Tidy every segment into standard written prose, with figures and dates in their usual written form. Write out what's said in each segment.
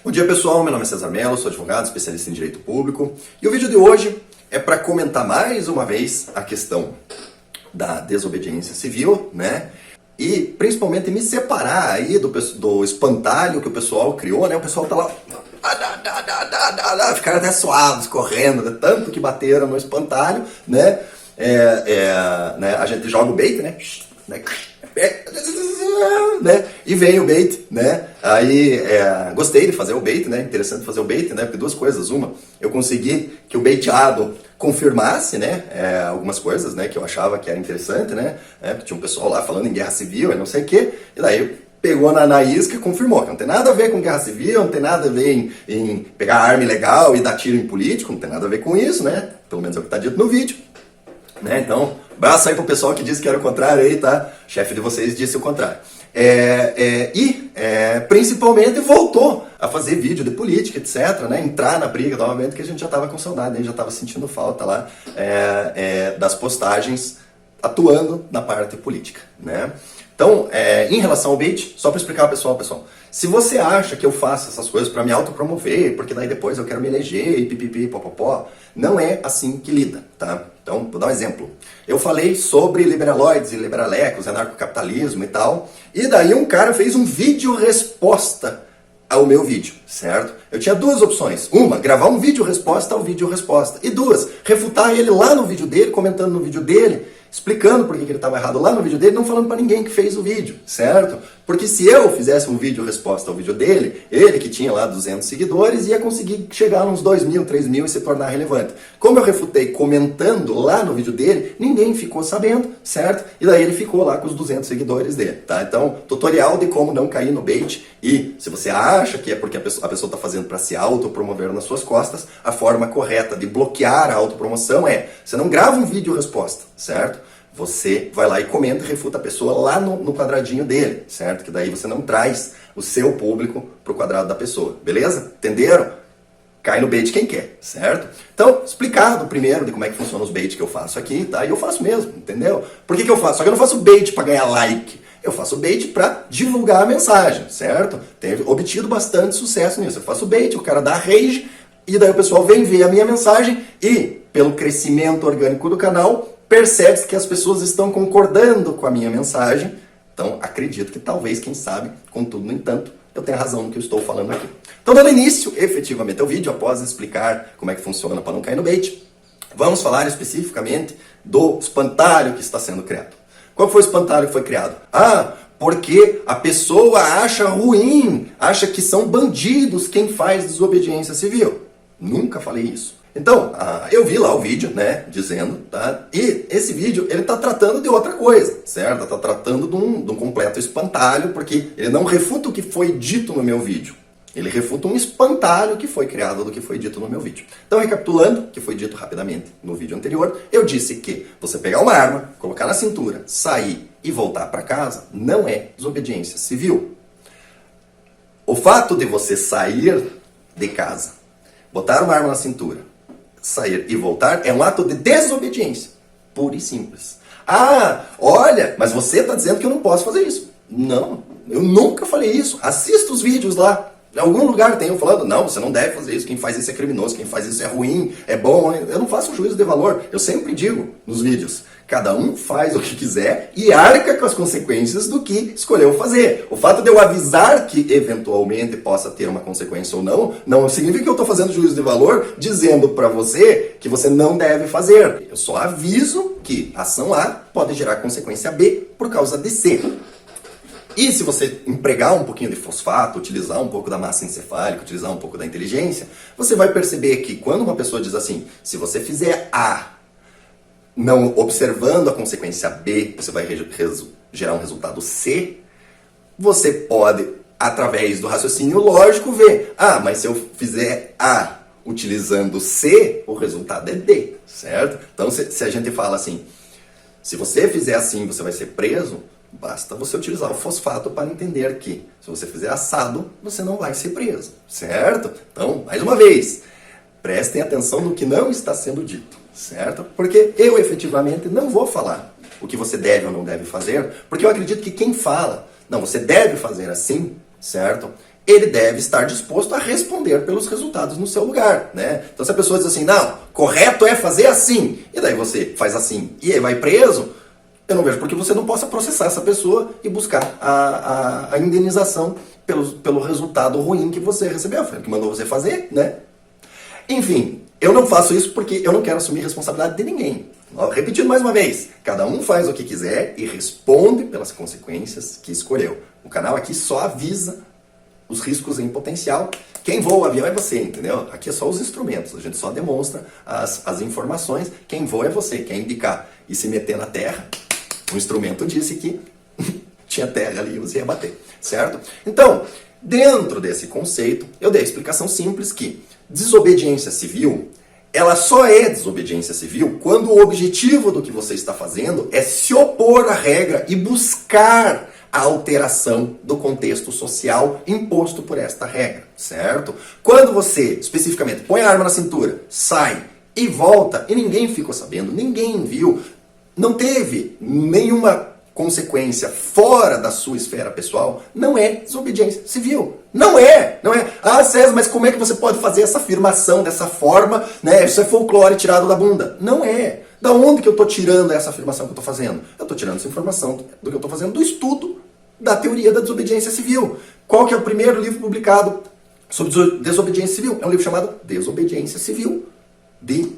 Bom dia pessoal, meu nome é César Mello, sou advogado, especialista em direito público e o vídeo de hoje é para comentar mais uma vez a questão da desobediência civil, né? E principalmente me separar aí do espantalho que o pessoal criou, né? O pessoal tá lá, ficaram até suados, correndo, né? Tanto que bateram no espantalho, né? Né? A gente joga o bait, né? E vem o bait, né? Aí gostei de fazer o bait, né? Interessante fazer o bait, né? Porque duas coisas. Uma, eu consegui que o baiteado confirmasse, né? Algumas coisas, né? Que eu achava que era interessante, né? Porque tinha um pessoal lá falando em guerra civil e não sei o quê. E daí pegou na isca e confirmou que não tem nada a ver com guerra civil, não tem nada a ver em pegar arma ilegal e dar tiro em político, não tem nada a ver com isso, né? Pelo menos é o que está dito no vídeo. Né? Então, abraço aí pro pessoal que disse que era o contrário aí, tá? O chefe de vocês disse o contrário. Principalmente voltou a fazer vídeo de política, etc, né? Entrar na briga novamente, que a gente já estava com saudade, a gente já estava sentindo falta lá das postagens atuando na parte política, né? Então, em relação ao bait, só para explicar ao pessoal, se você acha que eu faço essas coisas para me autopromover, porque daí depois eu quero me eleger e pipipi, popopó, não é assim que lida, tá? Então, vou dar um exemplo. Eu falei sobre liberaloides e liberalecos, anarcocapitalismo e tal, e daí um cara fez um vídeo resposta ao meu vídeo, certo? Eu tinha duas opções. Uma, gravar um vídeo resposta ao vídeo resposta. E duas, refutar ele lá no vídeo dele, comentando no vídeo dele, explicando por que ele estava errado lá no vídeo dele, não falando para ninguém que fez o vídeo, certo? Porque se eu fizesse um vídeo resposta ao vídeo dele, ele que tinha lá 200 seguidores, ia conseguir chegar uns 2.000, 3.000 e se tornar relevante. Como eu refutei comentando lá no vídeo dele, ninguém ficou sabendo, certo? E daí ele ficou lá com os 200 seguidores dele, tá? Então, tutorial de como não cair no bait. E se você acha que é porque a pessoa está fazendo para se autopromover nas suas costas, a forma correta de bloquear a autopromoção você não grava um vídeo resposta, certo? Você vai lá e comenta e refuta a pessoa lá no quadradinho dele, certo? Que daí você não traz o seu público pro quadrado da pessoa, beleza? Entenderam? Cai no bait quem quer, certo? Então, explicado primeiro de como é que funciona os baits que eu faço aqui, tá? E eu faço mesmo, entendeu? Por que eu faço? Só que eu não faço bait para ganhar like. Eu faço bait para divulgar a mensagem, certo? Tenho obtido bastante sucesso nisso. Eu faço bait, o cara dá rage, e daí o pessoal vem ver a minha mensagem e, pelo crescimento orgânico do canal, percebe-se que as pessoas estão concordando com a minha mensagem. Então, acredito que talvez, quem sabe, contudo, no entanto, eu tenha razão no que eu estou falando aqui. Então, dando início, efetivamente, ao vídeo, após explicar como é que funciona para não cair no bait, vamos falar especificamente do espantalho que está sendo criado. Qual foi o espantalho que foi criado? Porque a pessoa acha ruim, acha que são bandidos quem faz desobediência civil. Nunca falei isso. Então, eu vi lá o vídeo, né, dizendo, tá? E esse vídeo, ele tá tratando de outra coisa, certo? Tá tratando de um completo espantalho, porque ele não refuta o que foi dito no meu vídeo. Ele refuta um espantalho que foi criado do que foi dito no meu vídeo. Então, recapitulando, o que foi dito rapidamente no vídeo anterior, eu disse que você pegar uma arma, colocar na cintura, sair e voltar para casa, não é desobediência civil. O fato de você sair de casa, botar uma arma na cintura, sair e voltar é um ato de desobediência, pura e simples. Olha, mas você está dizendo que eu não posso fazer isso. Não, eu nunca falei isso. Assista os vídeos lá. Em algum lugar tem eu falando, não, você não deve fazer isso, quem faz isso é criminoso, quem faz isso é ruim, é bom. Eu não faço um juízo de valor. Eu sempre digo nos vídeos, cada um faz o que quiser e arca com as consequências do que escolheu fazer. O fato de eu avisar que eventualmente possa ter uma consequência ou não, não significa que eu estou fazendo juízo de valor dizendo para você que você não deve fazer. Eu só aviso que ação A pode gerar consequência B por causa de C. E se você empregar um pouquinho de fosfato, utilizar um pouco da massa encefálica, utilizar um pouco da inteligência, você vai perceber que quando uma pessoa diz assim, se você fizer A, não observando a consequência B, você vai gerar um resultado C, você pode, através do raciocínio lógico, ver, mas se eu fizer A utilizando C, o resultado é D, certo? Então, se a gente fala assim, se você fizer assim, você vai ser preso, basta você utilizar o fosfato para entender que, se você fizer assado, você não vai ser preso, certo? Então, mais uma vez, prestem atenção no que não está sendo dito, certo? Porque eu, efetivamente, não vou falar o que você deve ou não deve fazer, porque eu acredito que quem fala, não, você deve fazer assim, certo? ele deve estar disposto a responder pelos resultados no seu lugar, né? Então se a pessoa diz assim, não, correto é fazer assim, e daí você faz assim e aí vai preso, eu não vejo porque você não possa processar essa pessoa e buscar a indenização pelo resultado ruim que você recebeu, foi o que mandou você fazer, né? Enfim, eu não faço isso porque eu não quero assumir responsabilidade de ninguém. Repetindo mais uma vez, cada um faz o que quiser e responde pelas consequências que escolheu. O canal aqui só avisa os riscos em potencial. Quem voa o avião é você, entendeu? Aqui é só os instrumentos, a gente só demonstra as informações. Quem voa é você, quer indicar e se meter na terra. O instrumento disse que tinha terra ali e você ia bater, certo? Então, dentro desse conceito, eu dei a explicação simples que desobediência civil, ela só é desobediência civil quando o objetivo do que você está fazendo é se opor à regra e buscar a alteração do contexto social imposto por esta regra, certo? Quando você, especificamente, põe a arma na cintura, sai e volta e ninguém ficou sabendo, ninguém viu, não teve nenhuma consequência fora da sua esfera pessoal, não é desobediência civil. Não é. Ah, César, mas como é que você pode fazer essa afirmação dessa forma, né? Isso é folclore tirado da bunda. Não é. Da onde que eu estou tirando essa afirmação que eu estou fazendo? Eu estou tirando essa informação do que eu estou fazendo do estudo da teoria da desobediência civil. Qual que é o primeiro livro publicado sobre desobediência civil? É um livro chamado Desobediência Civil, de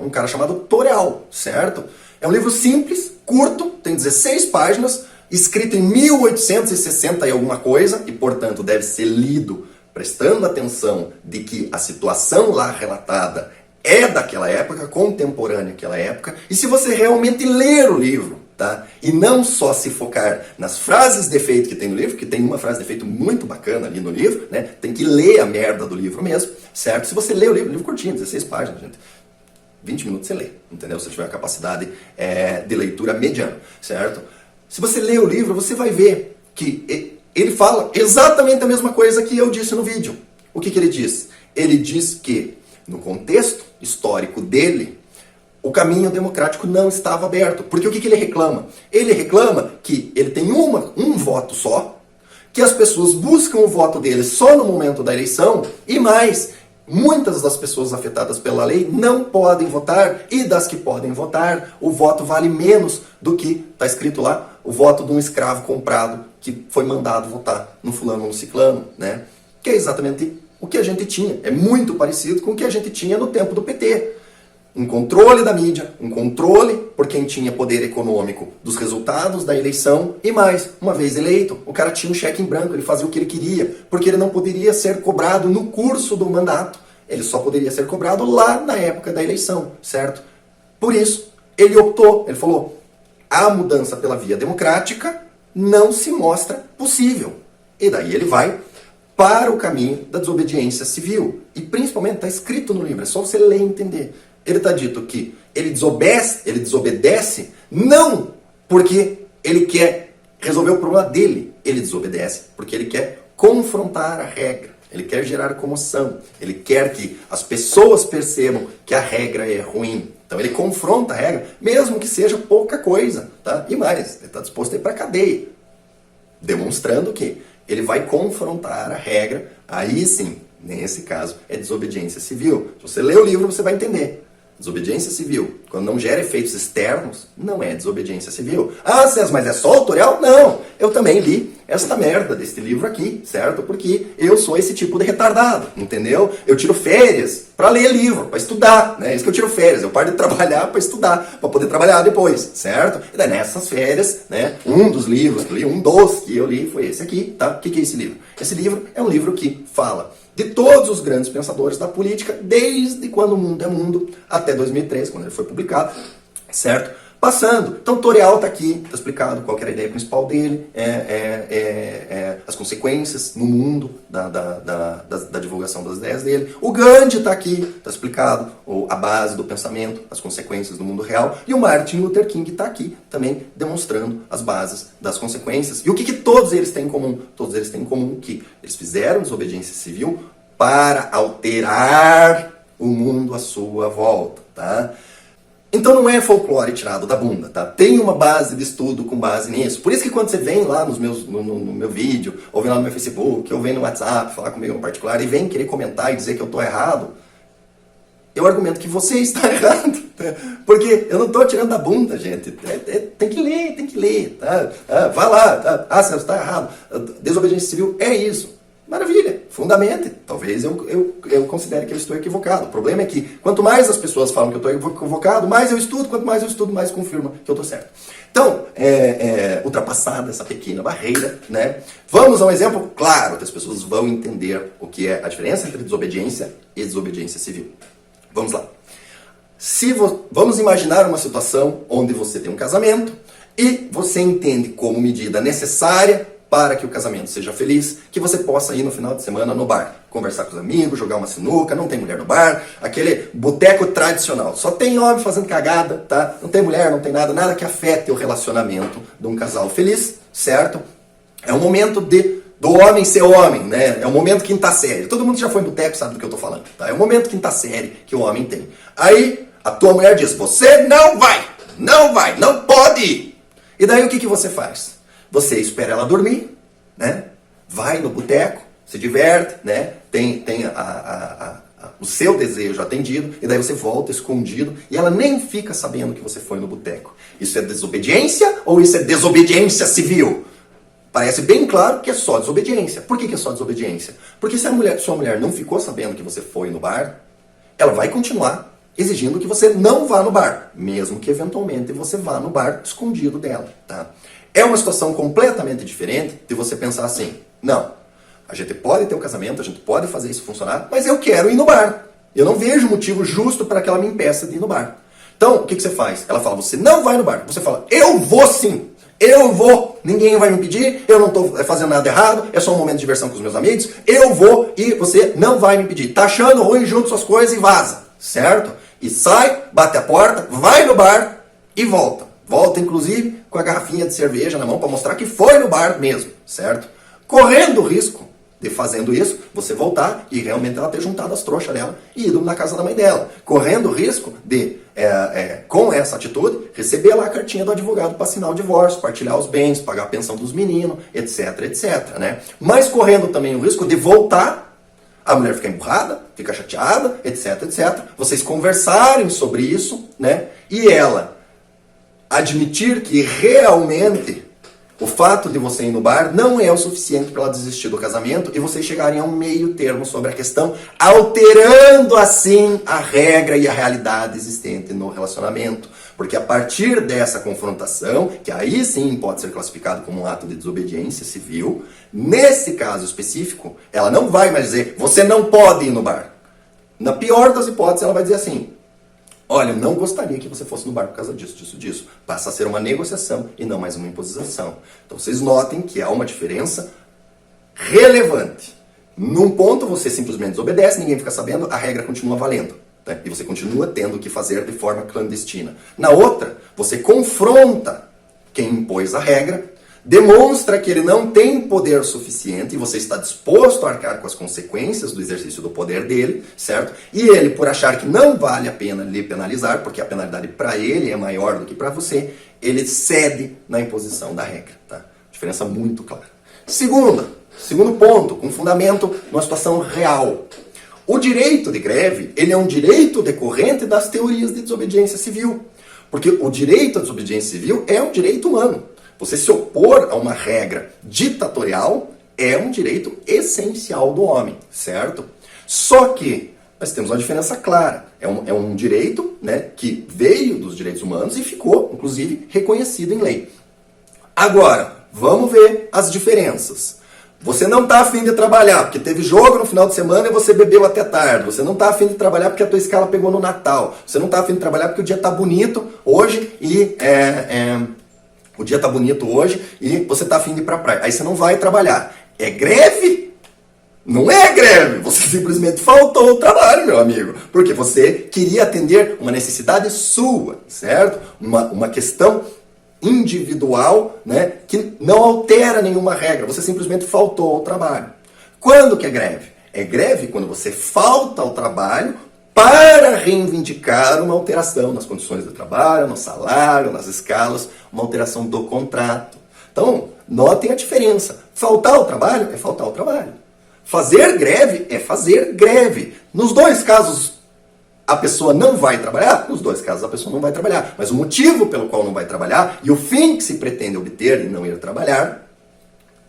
um cara chamado Toreal, certo? É um livro simples, curto, tem 16 páginas, escrito em 1860 e alguma coisa, e portanto deve ser lido prestando atenção de que a situação lá relatada é daquela época, contemporânea àquela época, e se você realmente ler o livro, tá? E não só se focar nas frases de efeito que tem no livro, que tem uma frase de efeito muito bacana ali no livro, né? Tem que ler a merda do livro mesmo, certo? Se você lê o livro curtinho, 16 páginas, gente. 20 minutos você lê, entendeu? Se você tiver a capacidade de leitura mediana, certo? Se você lê o livro, você vai ver que ele fala exatamente a mesma coisa que eu disse no vídeo. O que ele diz? Ele diz que, no contexto histórico dele, o caminho democrático não estava aberto. Porque o que ele reclama? Ele reclama que ele tem um voto só, que as pessoas buscam o voto dele só no momento da eleição, e mais, muitas das pessoas afetadas pela lei não podem votar, e das que podem votar, o voto vale menos do que está escrito lá, o voto de um escravo comprado que foi mandado votar no fulano ou no ciclano, né? Que é exatamente o que a gente tinha. É muito parecido com o que a gente tinha no tempo do PT. Um controle da mídia, um controle por quem tinha poder econômico dos resultados da eleição, e mais, uma vez eleito, o cara tinha um cheque em branco, ele fazia o que ele queria, porque ele não poderia ser cobrado no curso do mandato, ele só poderia ser cobrado lá na época da eleição, certo? Por isso, ele optou, ele falou, a mudança pela via democrática não se mostra possível. E daí ele vai para o caminho da desobediência civil. E principalmente está escrito no livro, é só você ler e entender. Ele está dito que ele desobedece não porque ele quer resolver o problema dele. Ele desobedece porque ele quer confrontar a regra. Ele quer gerar comoção. Ele quer que as pessoas percebam que a regra é ruim. Então ele confronta a regra, mesmo que seja pouca coisa. Tá? E mais, ele está disposto a ir para a cadeia. Demonstrando que ele vai confrontar a regra. Aí sim, nesse caso, é desobediência civil. Se você ler o livro, você vai entender. Desobediência civil, quando não gera efeitos externos, não é desobediência civil. Ah, César, mas é só autorial? Não! Eu também li esta merda desse livro aqui, certo? Porque eu sou esse tipo de retardado, entendeu? Eu tiro férias para ler livro, para estudar, né? É isso que eu tiro férias. Eu paro de trabalhar para estudar, para poder trabalhar depois, certo? E daí nessas férias, né? Um dos livros que eu li, um dos que eu li foi esse aqui, tá? O que é esse livro? Esse livro é um livro que fala de todos os grandes pensadores da política, desde quando o mundo é mundo, até 2003, quando ele foi publicado, certo? Passando. Então, Toreal está aqui, está explicado qual que era a ideia principal dele, as consequências no mundo da divulgação das ideias dele. O Gandhi está aqui, está explicado a base do pensamento, as consequências no mundo real. E o Martin Luther King está aqui, também demonstrando as bases das consequências. E o que todos eles têm em comum? Todos eles têm em comum que eles fizeram desobediência civil para alterar o mundo à sua volta, tá? Então não é folclore tirado da bunda, tá? Tem uma base de estudo com base nisso. Por isso que quando você vem lá no meu vídeo, ou vem lá no meu Facebook, ou vem no WhatsApp falar comigo no particular e vem querer comentar e dizer que eu tô errado, eu argumento que você está errado. Tá? Porque eu não estou tirando da bunda, gente. Tem que ler, tá? Vai lá, tá? Você está errado. Desobediência civil é isso. Maravilha, fundamente. Talvez eu considere que eu estou equivocado. O problema é que quanto mais as pessoas falam que eu estou equivocado, mais eu estudo. Quanto mais eu estudo, mais confirma que eu estou certo. Então, ultrapassada essa pequena barreira, né? Vamos a um exemplo claro que as pessoas vão entender o que é a diferença entre desobediência e desobediência civil. Vamos lá. Vamos imaginar uma situação onde você tem um casamento e você entende como medida necessária para que o casamento seja feliz, que você possa ir no final de semana no bar, conversar com os amigos, jogar uma sinuca, não tem mulher no bar, aquele boteco tradicional. Só tem homem fazendo cagada, tá? Não tem mulher, não tem nada que afete o relacionamento de um casal feliz, certo? É um momento do homem ser homem, né? É um momento quinta série. Todo mundo que já foi em boteco sabe do que eu tô falando, tá? É um momento quinta série que o homem tem. Aí a tua mulher diz, você não vai, não pode ir. E daí o que você faz? Você espera ela dormir, né? Vai no boteco, se diverte, né? Tem o seu desejo atendido, e daí você volta escondido, e ela nem fica sabendo que você foi no boteco. Isso é desobediência ou isso é desobediência civil? Parece bem claro que é só desobediência. Por que é só desobediência? Porque se sua mulher não ficou sabendo que você foi no bar, ela vai continuar exigindo que você não vá no bar, mesmo que eventualmente você vá no bar escondido dela, tá? É uma situação completamente diferente de você pensar assim, não, a gente pode ter um casamento, a gente pode fazer isso funcionar, mas eu quero ir no bar. Eu não vejo motivo justo para que ela me impeça de ir no bar. Então, o que você faz? Ela fala, você não vai no bar. Você fala, eu vou sim. Eu vou, ninguém vai me impedir, eu não estou fazendo nada errado, é só um momento de diversão com os meus amigos, eu vou e você não vai me impedir. Tá achando ruim, junta suas coisas e vaza, certo? E sai, bate a porta, vai no bar e volta. Volta, inclusive, com a garrafinha de cerveja na mão para mostrar que foi no bar mesmo, certo? Correndo o risco de, fazendo isso, você voltar e realmente ela ter juntado as trouxas dela e ido na casa da mãe dela. Correndo o risco de, com essa atitude, receber lá a cartinha do advogado para assinar o divórcio, partilhar os bens, pagar a pensão dos meninos, etc, etc, né? Mas correndo também o risco de voltar, a mulher ficar emburrada, ficar chateada, etc, etc. Vocês conversarem sobre isso, né? E ela admitir que realmente o fato de você ir no bar não é o suficiente para ela desistir do casamento e vocês chegarem a um meio termo sobre a questão, alterando assim a regra e a realidade existente no relacionamento. Porque a partir dessa confrontação, que aí sim pode ser classificado como um ato de desobediência civil, nesse caso específico, ela não vai mais dizer, você não pode ir no bar. Na pior das hipóteses, ela vai dizer assim, olha, eu não gostaria que você fosse no bar por causa disso. Passa a ser uma negociação e não mais uma imposição. Então vocês notem que há uma diferença relevante. Num ponto você simplesmente desobedece, ninguém fica sabendo, a regra continua valendo. Tá? E você continua tendo que fazer de forma clandestina. Na outra, você confronta quem impôs a regra, demonstra que ele não tem poder suficiente e você está disposto a arcar com as consequências do exercício do poder dele, certo? E ele, por achar que não vale a pena lhe penalizar, porque a penalidade para ele é maior do que para você, ele cede na imposição da regra, tá? Diferença muito clara. Segundo ponto, com fundamento numa situação real. O direito de greve, ele é um direito decorrente das teorias de desobediência civil, porque o direito à desobediência civil é um direito humano. Você se opor a uma regra ditatorial é um direito essencial do homem, certo? Só que nós temos uma diferença clara. É um direito, né, que veio dos direitos humanos e ficou, inclusive, reconhecido em lei. Agora, vamos ver as diferenças. Você não está afim de trabalhar porque teve jogo no final de semana e você bebeu até tarde. Você não está afim de trabalhar porque a tua escala pegou no Natal. Você não está afim de trabalhar porque o dia está bonito hoje e... O dia tá bonito hoje e você tá afim de ir pra praia. Aí você não vai trabalhar. É greve? Não é greve. Você simplesmente faltou o trabalho, meu amigo. Porque você queria atender uma necessidade sua, certo? Uma questão individual, né, que não altera nenhuma regra. Você simplesmente faltou ao trabalho. Quando que é greve? É greve quando você falta ao trabalho para reivindicar uma alteração nas condições de trabalho, no salário, nas escalas, uma alteração do contrato. Então, notem a diferença. Faltar ao trabalho é faltar ao trabalho. Fazer greve é fazer greve. Nos dois casos, a pessoa não vai trabalhar? Nos dois casos, a pessoa não vai trabalhar. Mas o motivo pelo qual não vai trabalhar e o fim que se pretende obter em não ir trabalhar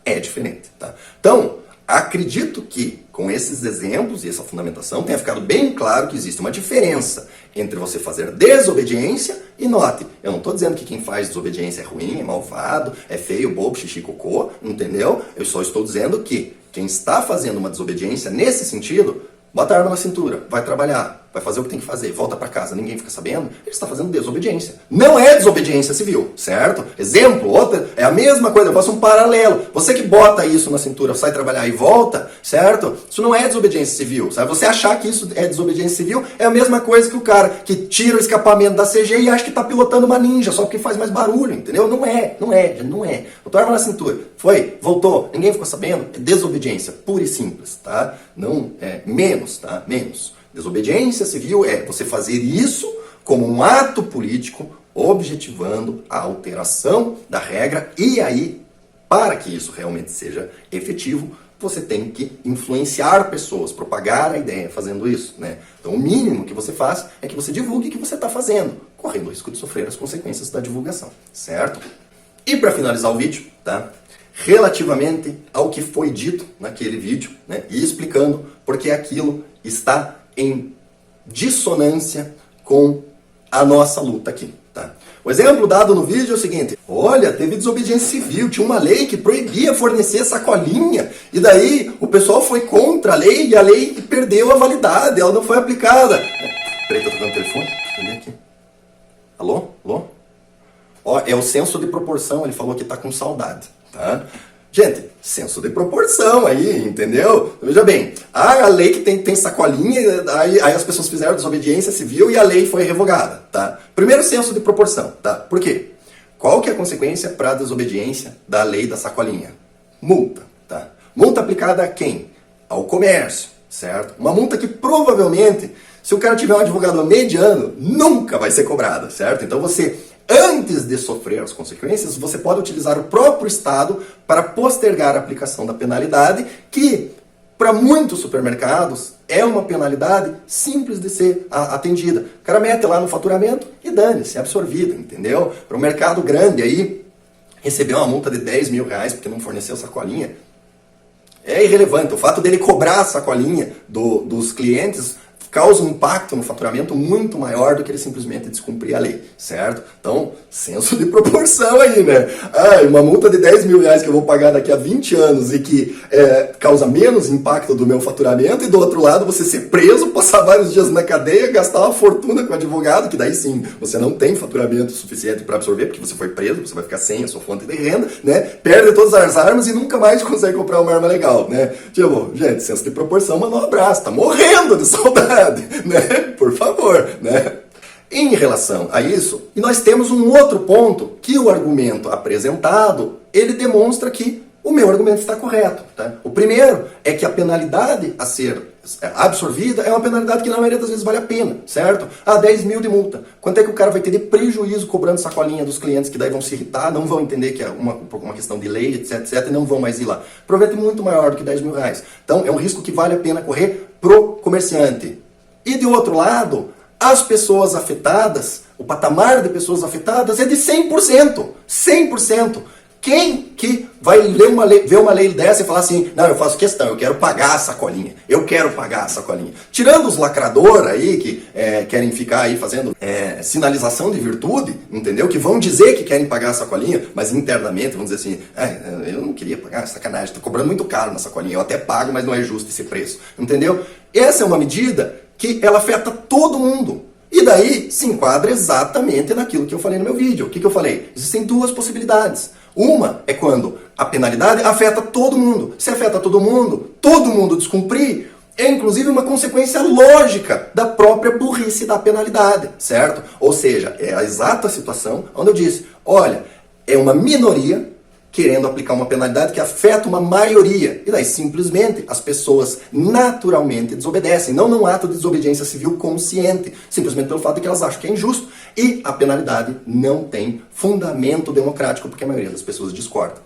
é diferente. Tá? Então, acredito que com esses exemplos e essa fundamentação tenha ficado bem claro que existe uma diferença entre você fazer desobediência e note, eu não estou dizendo que quem faz desobediência é ruim, é malvado, é feio, bobo, xixi, cocô, entendeu? Eu só estou dizendo que quem está fazendo uma desobediência nesse sentido, bota a arma na cintura, vai trabalhar, vai fazer o que tem que fazer, volta para casa, ninguém fica sabendo, ele está fazendo desobediência. Não é desobediência civil, certo? Exemplo, outra, é a mesma coisa, eu faço um paralelo. Você que bota isso na cintura, sai trabalhar e volta, certo? Isso não é desobediência civil, sabe? Você achar que isso é desobediência civil é a mesma coisa que o cara que tira o escapamento da CG e acha que está pilotando uma ninja, só porque faz mais barulho, entendeu? Não é. Botou a arma na cintura, foi, voltou, ninguém ficou sabendo, é desobediência, pura e simples, tá? Não é menos, tá? Menos. Desobediência civil é você fazer isso como um ato político objetivando a alteração da regra e aí, para que isso realmente seja efetivo, você tem que influenciar pessoas, propagar a ideia fazendo isso, né? Então o mínimo que você faz é que você divulgue o que você está fazendo, correndo o risco de sofrer as consequências da divulgação, certo? E para finalizar o vídeo, tá? Relativamente ao que foi dito naquele vídeo, né? E explicando porque aquilo está em dissonância com a nossa luta aqui, tá? O exemplo dado no vídeo é o seguinte: olha, teve desobediência civil, tinha uma lei que proibia fornecer sacolinha, e daí o pessoal foi contra a lei e a lei perdeu a validade, ela não foi aplicada. Peraí, tá tocando o telefone? Deixa eu ver aqui. Alô? Alô? Ó, é o senso de proporção, ele falou que tá com saudade, tá? Gente, senso de proporção aí, entendeu? Veja bem, a lei que tem sacolinha, aí as pessoas fizeram desobediência civil e a lei foi revogada, tá? Primeiro, senso de proporção, tá? Por quê? Qual que é a consequência para a desobediência da lei da sacolinha? Multa, tá? Multa aplicada a quem? Ao comércio, certo? Uma multa que provavelmente, se o cara tiver um advogado mediano, nunca vai ser cobrada, certo? Então você, antes de sofrer as consequências, você pode utilizar o próprio Estado para postergar a aplicação da penalidade, que para muitos supermercados é uma penalidade simples de ser atendida. O cara mete lá no faturamento e dane-se, é absorvida, entendeu? Para um mercado grande aí, receber uma multa de 10 mil reais porque não forneceu sacolinha é irrelevante. O fato dele cobrar a sacolinha dos clientes causa um impacto no faturamento muito maior do que ele simplesmente descumprir a lei, certo? Então, senso de proporção aí, né? Uma multa de 10 mil reais que eu vou pagar daqui a 20 anos e que causa menos impacto do meu faturamento, e do outro lado você ser preso, passar vários dias na cadeia, gastar uma fortuna com advogado, que daí sim, você não tem faturamento suficiente para absorver, porque você foi preso, você vai ficar sem a sua fonte de renda, né? Perde todas as armas e nunca mais consegue comprar uma arma legal, né? Tipo, gente, senso de proporção, manda um abraço, tá morrendo de saudade, né? Por favor, né? Em relação a isso, e nós temos um outro ponto que o argumento apresentado, ele demonstra que o meu argumento está correto, tá? O primeiro é que a penalidade a ser absorvida é uma penalidade que na maioria das vezes vale a pena, certo? 10 mil de multa. Quanto é que o cara vai ter de prejuízo cobrando sacolinha dos clientes que daí vão se irritar, não vão entender que é uma questão de lei, etc, e não vão mais ir lá. Provavelmente muito maior do que 10 mil reais. Então é um risco que vale a pena correr pro comerciante. E de outro lado, as pessoas afetadas, o patamar de pessoas afetadas é de 100%. 100%. Quem que vai ver uma lei dessa e falar assim, não, eu faço questão, eu quero pagar a sacolinha, eu quero pagar a sacolinha. Tirando os lacradores aí que querem ficar aí fazendo sinalização de virtude, entendeu? Que vão dizer que querem pagar a sacolinha, mas internamente vão dizer assim, eu não queria pagar, sacanagem, tô cobrando muito caro na sacolinha, eu até pago, mas não é justo esse preço, entendeu? Essa é uma medida que ela afeta todo mundo. E daí se enquadra exatamente naquilo que eu falei no meu vídeo. O que eu falei? Existem duas possibilidades. Uma é quando a penalidade afeta todo mundo. Se afeta todo mundo descumprir, é inclusive uma consequência lógica da própria burrice da penalidade, certo? Ou seja, é a exata situação onde eu disse, olha, é uma minoria querendo aplicar uma penalidade que afeta uma maioria. E daí, simplesmente, as pessoas naturalmente desobedecem. Não num ato de desobediência civil consciente, simplesmente pelo fato de que elas acham que é injusto. E a penalidade não tem fundamento democrático, porque a maioria das pessoas discorda.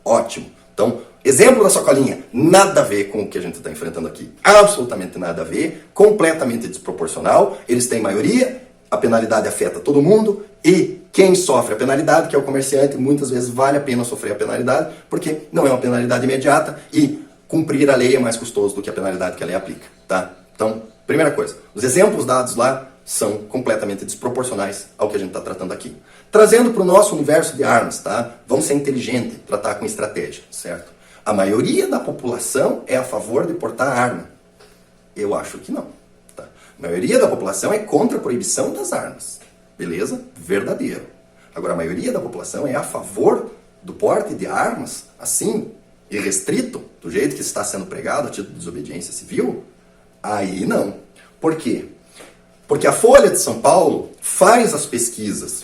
Ótimo. Então, exemplo da Sacolinha, nada a ver com o que a gente está enfrentando aqui. Absolutamente nada a ver, completamente desproporcional. Eles têm maioria, a penalidade afeta todo mundo e quem sofre a penalidade, que é o comerciante, muitas vezes vale a pena sofrer a penalidade, porque não é uma penalidade imediata e cumprir a lei é mais custoso do que a penalidade que a lei aplica, tá? Então, primeira coisa, os exemplos dados lá são completamente desproporcionais ao que a gente está tratando aqui. Trazendo para o nosso universo de armas, tá? Vamos ser inteligentes, tratar com estratégia, certo? A maioria da população é a favor de portar arma. Eu acho que não. Tá? A maioria da população é contra a proibição das armas. Beleza? Verdadeiro. Agora, a maioria da população é a favor do porte de armas, assim, irrestrito, do jeito que está sendo pregado a título de desobediência civil? Aí não. Por quê? Porque a Folha de São Paulo faz as pesquisas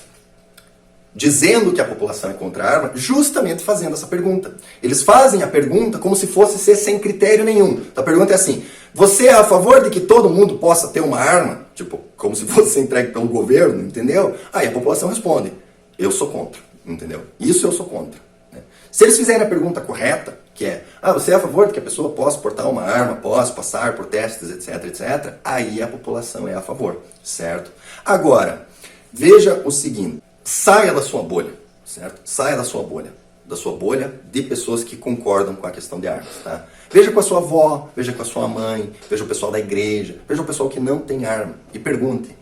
dizendo que a população é contra a arma, justamente fazendo essa pergunta. Eles fazem a pergunta como se fosse ser sem critério nenhum. Então a pergunta é assim, você é a favor de que todo mundo possa ter uma arma? Tipo, como se fosse entregue pelo governo, entendeu? Aí a população responde, eu sou contra, entendeu? Isso eu sou contra. Né? Se eles fizerem a pergunta correta, que é, você é a favor de que a pessoa possa portar uma arma, possa passar por testes, etc, etc, aí a população é a favor, certo? Agora, veja o seguinte, saia da sua bolha, certo? Saia da sua bolha de pessoas que concordam com a questão de armas, tá? Veja com a sua avó, veja com a sua mãe, veja o pessoal da igreja, veja o pessoal que não tem arma e pergunte,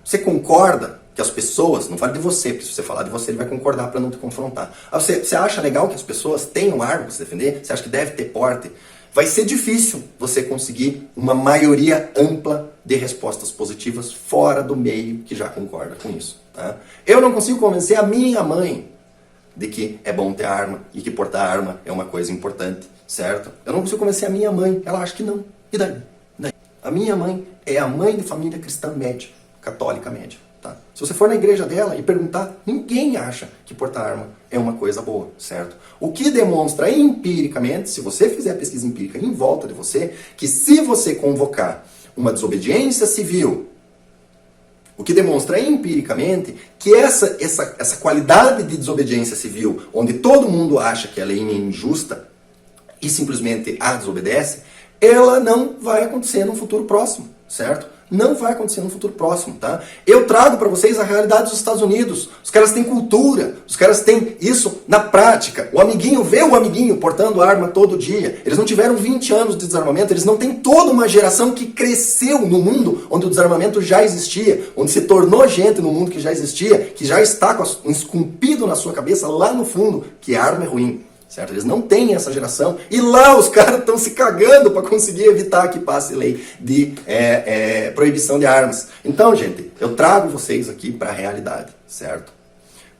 você concorda que as pessoas, não fale de você, porque se você falar de você ele vai concordar para não te confrontar. Você acha legal que as pessoas tenham arma para se defender? Você acha que deve ter porte? Vai ser difícil você conseguir uma maioria ampla de respostas positivas fora do meio que já concorda com isso. Tá? Eu não consigo convencer a minha mãe de que é bom ter arma e que portar arma é uma coisa importante, certo? Eu não consigo convencer a minha mãe, ela acha que não. E daí? A minha mãe é a mãe de família cristã média, católica média. Tá? Se você for na igreja dela e perguntar, ninguém acha que portar arma é uma coisa boa, certo? O que demonstra empiricamente, se você fizer a pesquisa empírica em volta de você, que se você convocar uma desobediência civil, o que demonstra empiricamente que essa qualidade de desobediência civil, onde todo mundo acha que a lei é injusta e simplesmente a desobedece, ela não vai acontecer no futuro próximo, certo? Não vai acontecer no futuro próximo, tá? Eu trago para vocês a realidade dos Estados Unidos. Os caras têm cultura, os caras têm isso na prática. O amiguinho vê o amiguinho portando arma todo dia. Eles não tiveram 20 anos de desarmamento, eles não têm toda uma geração que cresceu no mundo onde o desarmamento já existia, onde se tornou gente no mundo que já existia, que já está esculpido na sua cabeça lá no fundo que a arma é ruim. Certo? Eles não têm essa geração e lá os caras estão se cagando para conseguir evitar que passe lei de proibição de armas. Então, gente, eu trago vocês aqui para a realidade, certo?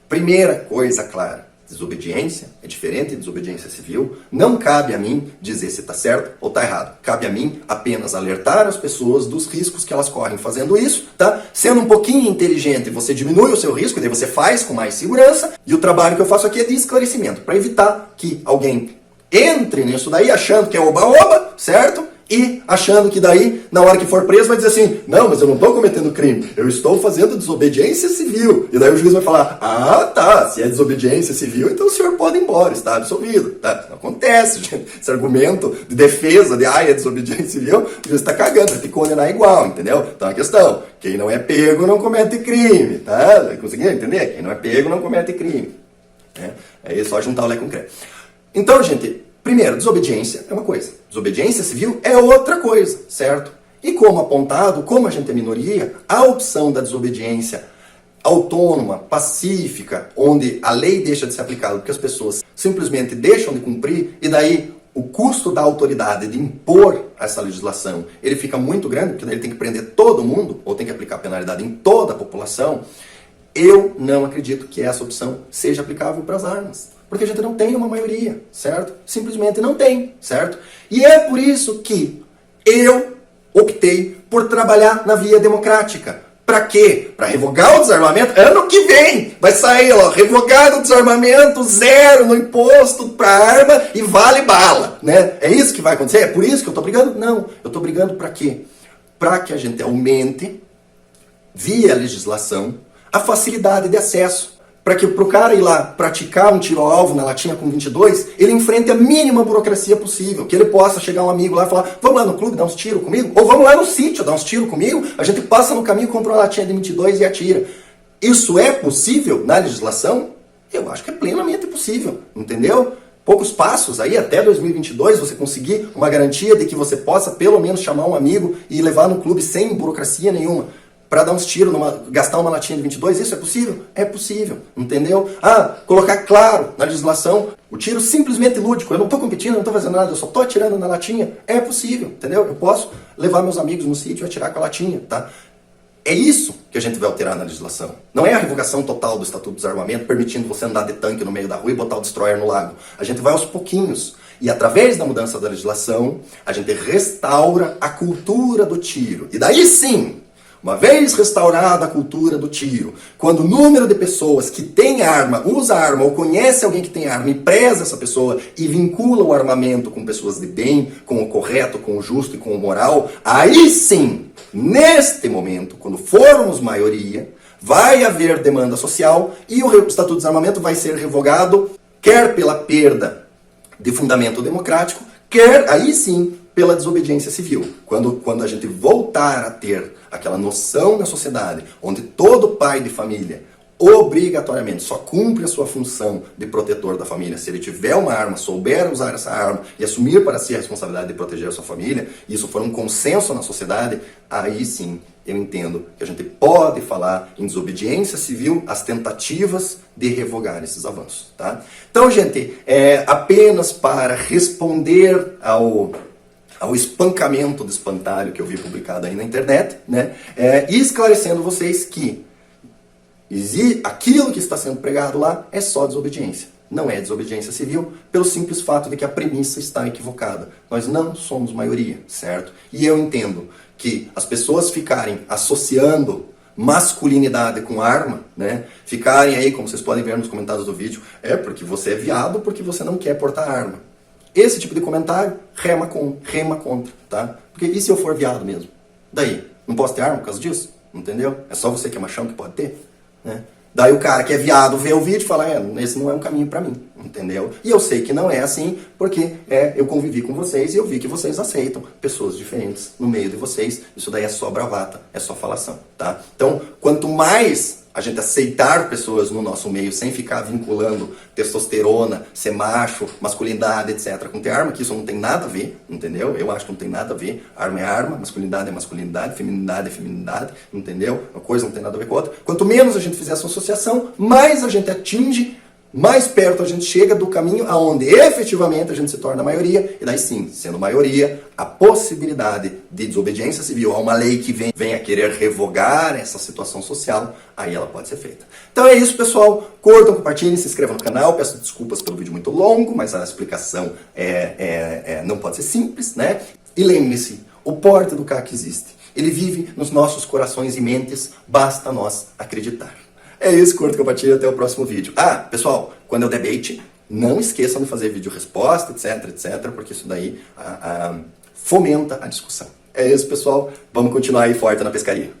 Primeira coisa clara, desobediência é diferente de desobediência civil. Não cabe a mim dizer se está certo ou está errado. Cabe a mim apenas alertar as pessoas dos riscos que elas correm fazendo isso, tá? Sendo um pouquinho inteligente, você diminui o seu risco e daí você faz com mais segurança. E o trabalho que eu faço aqui é de esclarecimento, para evitar que alguém entre nisso daí achando que é oba-oba, certo? E achando que daí, na hora que for preso, vai dizer assim, não, mas eu não estou cometendo crime, eu estou fazendo desobediência civil. E daí o juiz vai falar, ah, tá, se é desobediência civil, então o senhor pode ir embora, está absolvido. Tá? Não acontece, gente. Esse argumento de defesa de, é desobediência civil, o juiz está cagando, vai ter que condenar igual, entendeu? Então a questão, quem não é pego não comete crime, tá? Conseguiu entender? Quem não é pego não comete crime. É só juntar o Lé com o Cré. Então, gente, primeiro, desobediência é uma coisa. Desobediência civil é outra coisa, certo? E como apontado, como a gente é minoria, a opção da desobediência autônoma, pacífica, onde a lei deixa de ser aplicada porque as pessoas simplesmente deixam de cumprir e daí o custo da autoridade de impor essa legislação, ele fica muito grande, porque daí ele tem que prender todo mundo, ou tem que aplicar penalidade em toda a população. Eu não acredito que essa opção seja aplicável para as armas. Porque a gente não tem uma maioria, certo? Simplesmente não tem, certo? E é por isso que eu optei por trabalhar na via democrática. Pra quê? Pra revogar o desarmamento? Ano que vem vai sair, ó, revogado o desarmamento, 0 no imposto pra arma e vale bala, né? É isso que vai acontecer? É por isso que eu tô brigando? Não, eu tô brigando pra quê? Pra que a gente aumente, via legislação, a facilidade de acesso. Para que pro cara ir lá praticar um tiro ao alvo na latinha com 22, ele enfrente a mínima burocracia possível. Que ele possa chegar um amigo lá e falar, vamos lá no clube dar uns tiros comigo? Ou vamos lá no sítio dar uns tiros comigo? A gente passa no caminho, compra uma latinha de 22 e atira. Isso é possível na legislação? Eu acho que é plenamente possível, entendeu? Poucos passos aí, até 2022, você conseguir uma garantia de que você possa pelo menos chamar um amigo e levar no clube sem burocracia nenhuma. Para dar uns tiros, gastar uma latinha de 22, isso é possível? É possível, entendeu? Colocar claro na legislação, o tiro simplesmente lúdico, eu não estou competindo, eu não estou fazendo nada, eu só estou atirando na latinha, é possível, entendeu? Eu posso levar meus amigos no sítio e atirar com a latinha, tá? É isso que a gente vai alterar na legislação. Não é a revogação total do Estatuto do Desarmamento, permitindo você andar de tanque no meio da rua e botar o destroyer no lago. A gente vai aos pouquinhos. E através da mudança da legislação, a gente restaura a cultura do tiro. E daí sim, uma vez restaurada a cultura do tiro, quando o número de pessoas que tem arma, usa arma ou conhece alguém que tem arma e preza essa pessoa e vincula o armamento com pessoas de bem, com o correto, com o justo e com o moral, aí sim, neste momento, quando formos maioria, vai haver demanda social e o Estatuto do Desarmamento vai ser revogado, quer pela perda de fundamento democrático, quer, aí sim, pela desobediência civil. Quando a gente voltar a ter aquela noção na sociedade, onde todo pai de família obrigatoriamente só cumpre a sua função de protetor da família se ele tiver uma arma, souber usar essa arma e assumir para si a responsabilidade de proteger a sua família, e isso for um consenso na sociedade, aí sim eu entendo que a gente pode falar em desobediência civil às tentativas de revogar esses avanços, tá? Então, gente, apenas para responder ao espancamento do espantalho que eu vi publicado aí na internet, né? E esclarecendo vocês que aquilo que está sendo pregado lá é só desobediência. Não é desobediência civil, pelo simples fato de que a premissa está equivocada. Nós não somos maioria, certo? E eu entendo que as pessoas ficarem associando masculinidade com arma, né? Ficarem aí, como vocês podem ver nos comentários do vídeo, porque você é viado, porque você não quer portar arma. Esse tipo de comentário rema contra, tá? Porque e se eu for viado mesmo? Daí, não posso ter arma por causa disso? Entendeu? É só você que é machão que pode ter, né? Daí o cara que é viado vê o vídeo e fala, esse não é um caminho pra mim, entendeu? E eu sei que não é assim, porque eu convivi com vocês e eu vi que vocês aceitam pessoas diferentes no meio de vocês. Isso daí é só bravata, é só falação, tá? Então, quanto mais a gente aceitar pessoas no nosso meio sem ficar vinculando testosterona, ser macho, masculinidade, etc. com ter arma, que isso não tem nada a ver, entendeu? Eu acho que não tem nada a ver. Arma é arma, masculinidade é masculinidade, feminidade é feminidade, entendeu? Uma coisa não tem nada a ver com a outra. Quanto menos a gente fizer essa associação, mais a gente atinge, mais perto a gente chega do caminho aonde efetivamente a gente se torna a maioria, e daí sim, sendo maioria, a possibilidade de desobediência civil a uma lei que venha querer revogar essa situação social, aí ela pode ser feita. Então é isso, pessoal. Curtam, compartilhem, se inscrevam no canal. Peço desculpas pelo vídeo muito longo, mas a explicação não pode ser simples, né? E lembre-se, o porte do CAC existe. Ele vive nos nossos corações e mentes, basta nós acreditar. É isso, curta, compartilha, até o próximo vídeo. Pessoal, quando eu debate, não esqueçam de fazer vídeo resposta, etc, porque isso daí fomenta a discussão. É isso, pessoal. Vamos continuar aí forte na pescaria.